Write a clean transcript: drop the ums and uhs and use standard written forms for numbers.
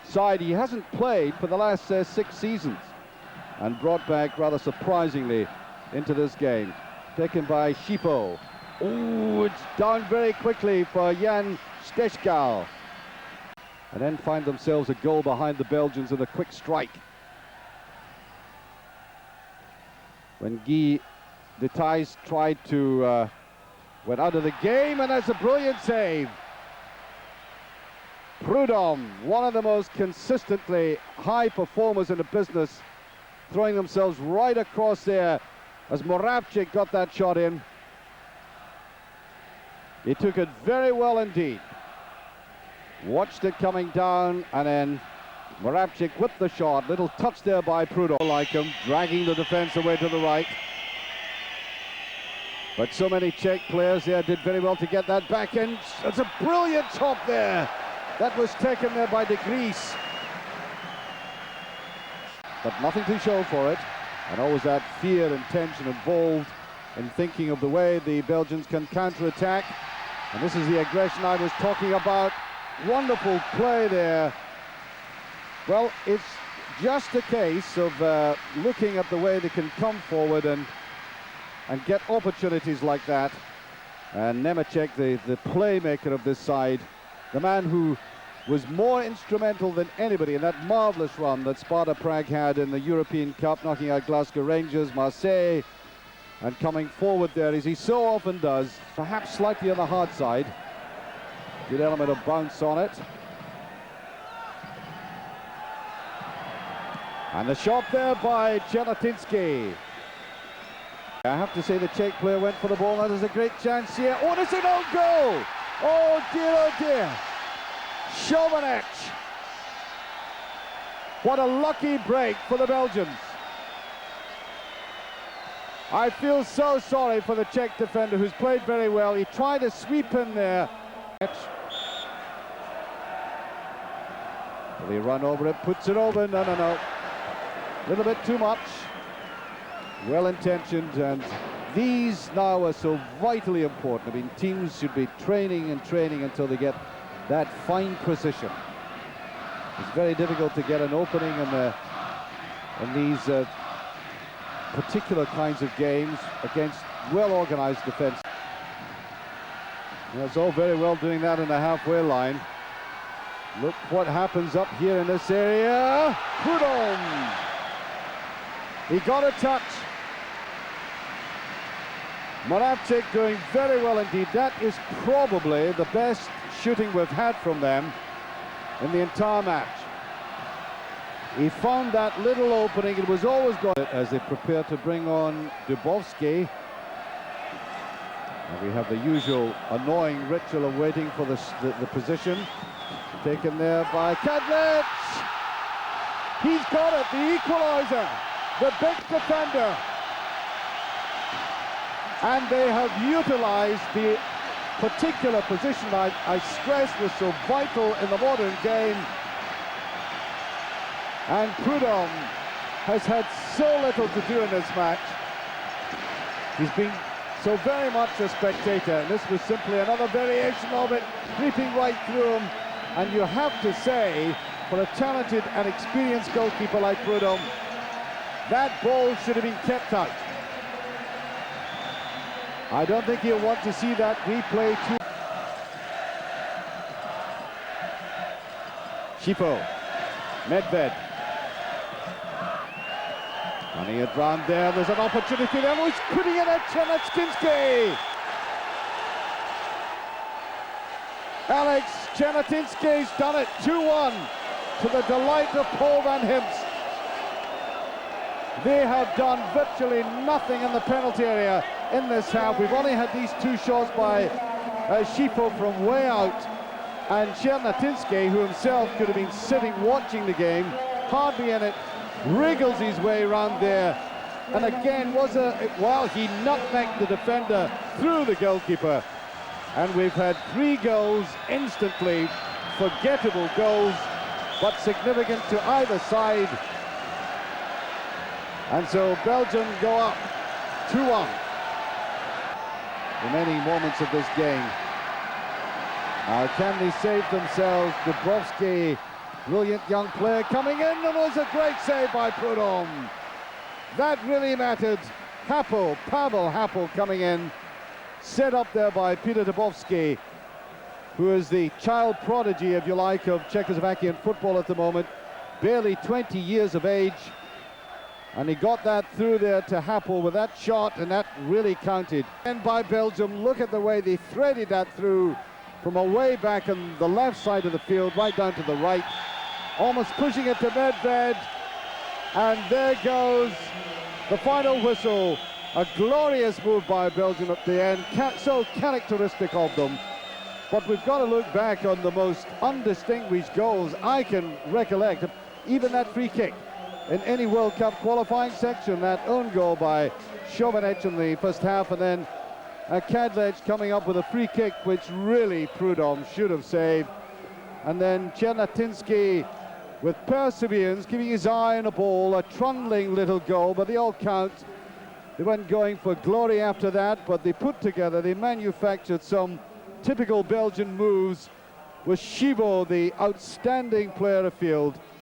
Side he hasn't played for the last 6 seasons, and brought back rather surprisingly into this game. Taken by Shipo. Oh, it's down very quickly for Jan Stechgal. And then find themselves a goal behind the Belgians in a quick strike. When Guy Details tried to went out of the game, and that's a brilliant save. Prudhomme, one of the most consistently high performers in the business, throwing themselves right across there as Moravcik got that shot in. He took it very well indeed. Watched it coming down, and then Moravcik with the shot. Little touch there by Prudhomme, like him, dragging the defense away to the right. But so many Czech players there did very well to get that back in. It's a brilliant shot there. That was taken there by de Vries. But nothing to show for it. And always that fear and tension involved in thinking of the way the Belgians can counter-attack. And this is the aggression I was talking about. Wonderful play there. Well, it's just a case of looking at the way they can come forward and get opportunities like that. And Nemecek, the playmaker of this side, the man who was more instrumental than anybody in that marvellous run that Sparta Prague had in the European Cup, knocking out Glasgow Rangers, Marseille, and coming forward there, as he so often does, perhaps slightly on the hard side. Good element of bounce on it. And the shot there by Chernatinsky. I have to say the Czech player went for the ball. That is a great chance here. Oh, and it's an own goal! Oh dear. Chauvenet. What a lucky break for the Belgians. I feel so sorry for the Czech defender, who's played very well. He tried to sweep in there. Will he run over it, puts it over? No. A little bit too much. Well-intentioned, and these now are so vitally important. I mean, teams should be training until they get that fine precision. It's very difficult to get an opening in these particular kinds of games against well-organized defense. It's all very well doing that in the halfway line. Look what happens up here in this area. Prudhomme. He got a touch. Moravcik doing very well indeed. That is probably the best shooting we've had from them in the entire match. He found that little opening. It was always going as they prepare to bring on Dubovsky. And we have the usual annoying ritual of waiting for the position. Taken there by Kadlec. He's got it, the equalizer, the big defender. And they have utilized the particular position I stress was so vital in the modern game. And Prudhomme has had so little to do in this match. He's been so very much a spectator, and this was simply another variation of it, creeping right through him. And you have to say, for a talented and experienced goalkeeper like Prudhomme, that ball should have been kept out. I don't think he'll want to see that replay too. Shipo, Medved. Running it round there, there's an opportunity there, he's putting it at Chernatinsky. Alex Chernatinsky's done it, 2-1, to the delight of Paul van Himst. They have done virtually nothing in the penalty area in this half. We've only had these two shots by Shipo from way out, and Chernatinsky, who himself could have been sitting watching the game, hardly in it, wriggles his way around there, and again he nutmegged the defender through the goalkeeper. And we've had 3 goals instantly, forgettable goals, but significant to either side. And so Belgium go up 2-1. Remaining moments of this game. Now can they save themselves? Dubrovsky Brilliant young player coming in, and it was a great save by Prudhomme. That really mattered. Pavel Happel coming in, set up there by Peter Dubovsky, who is the child prodigy, if you like, of Czechoslovakian football at the moment, barely 20 years of age. And he got that through there to Happel with that shot, and that really counted. And by Belgium, look at the way they threaded that through from away back on the left side of the field, right down to the right, almost pushing it to Medved. And there goes the final whistle. A glorious move by Belgium at the end, so characteristic of them. But we've got to look back on the most undistinguished goals I can recollect. Even that free kick in any World Cup qualifying section, that own goal by Chovanec in the first half, and then Kadlec coming up with a free kick, which really Prudhomme should have saved. And then Chernatinsky with perseverance, keeping his eye on the ball, a trundling little goal, but they all count. They weren't going for glory after that, but they put together, they manufactured some typical Belgian moves with Chivo, the outstanding player afield.